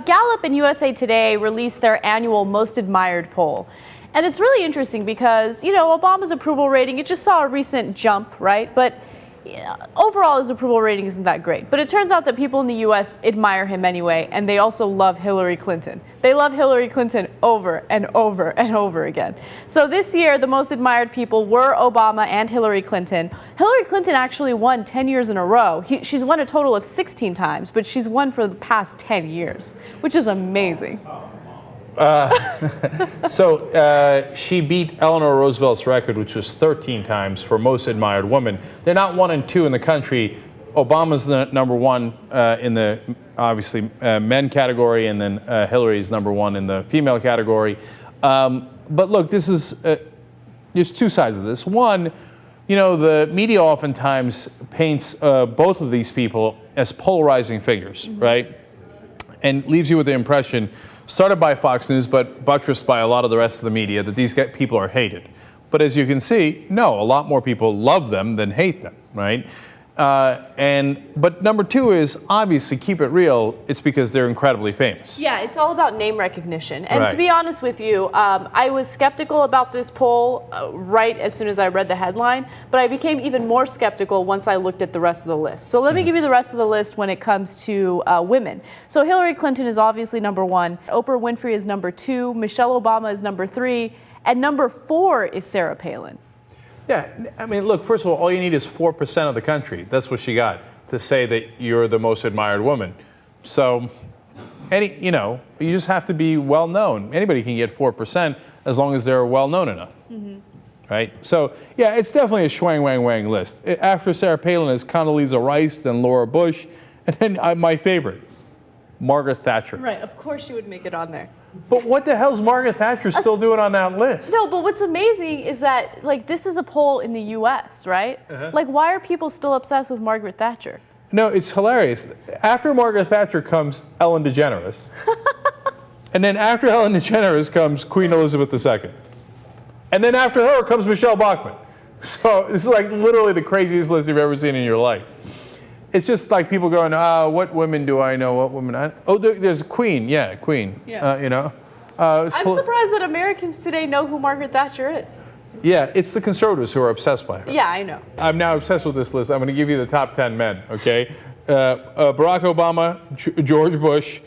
Gallup and USA Today released their annual Most Admired poll. And it's really interesting because, Obama's approval rating, it just saw a recent jump, right? But overall, his approval rating isn't that great. But it turns out that people in the U.S. admire him anyway, and they also love Hillary Clinton. They love Hillary Clinton over and over and over again. So this year, the most admired people were Obama and Hillary Clinton. Hillary Clinton actually won 10 years in a row. She's won a total of 16 times, but she's won for the past 10 years, which is amazing. She beat Eleanor Roosevelt's record, which was 13 times for most admired woman. They're not 1 and 2 in the country. Obama's the number 1 in the, obviously, men category, and then Hillary's number 1 in the female category. But look, there's 2 sides of this. One, the media oftentimes paints both of these people as polarizing figures, right? And leaves you with the impression, started by Fox News, but buttressed by a lot of the rest of the media, that these people are hated. But as you can see, no, a lot more people love them than hate them, right? But number 2 is, obviously, keep it real, it's because they're incredibly famous. Yeah, it's all about name recognition. And Right. to be honest with you, I was skeptical about this poll right as soon as I read the headline, but I became even more skeptical once I looked at the rest of the list. So let me give you the rest of the list when it comes to women. So Hillary Clinton is obviously number 1, Oprah Winfrey is number 2, Michelle Obama is number 3, and number 4 is Sarah Palin. Yeah, I mean, look, first of all you need is 4% of the country. That's what she got to say that you're the most admired woman. So, you just have to be well known. Anybody can get 4% as long as they're well known enough, right? So, yeah, it's definitely a schwang wang wang list. After Sarah Palin is Condoleezza Rice, then Laura Bush, and then my favorite, Margaret Thatcher. Right, of course she would make it on there. But what the hell's Margaret Thatcher still doing on that list? No, but what's amazing is that, this is a poll in the U.S., right? Why are people still obsessed with Margaret Thatcher? No, it's hilarious. After Margaret Thatcher comes Ellen DeGeneres. And then after Ellen DeGeneres comes Queen Elizabeth II. And then after her comes Michelle Bachmann. So this is literally the craziest list you've ever seen in your life. It's just like people going, what women do I know? What women? There's Queen. Yeah, Queen. Yeah. I'm surprised that Americans today know who Margaret Thatcher is. Yeah, it's the conservatives who are obsessed by her. Yeah, I know. I'm now obsessed with this list. I'm going to give you the top 10 men, okay? Barack Obama, George Bush,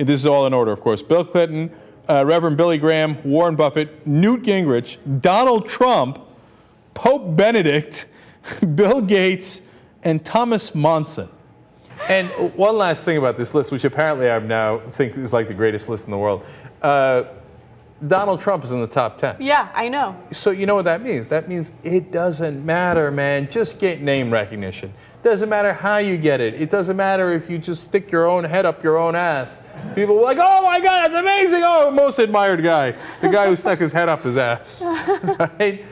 and this is all in order, of course, Bill Clinton, Reverend Billy Graham, Warren Buffett, Newt Gingrich, Donald Trump, Pope Benedict, Bill Gates, and Thomas Monson. And one last thing about this list, which apparently I now think is the greatest list in the world. Donald Trump is in the top 10. Yeah, I know. So you know what that means? That means it doesn't matter, man. Just get name recognition. Doesn't matter how you get it. It doesn't matter if you just stick your own head up your own ass. People are like, oh my God, that's amazing. Oh, most admired guy. The guy who stuck his head up his ass. Right?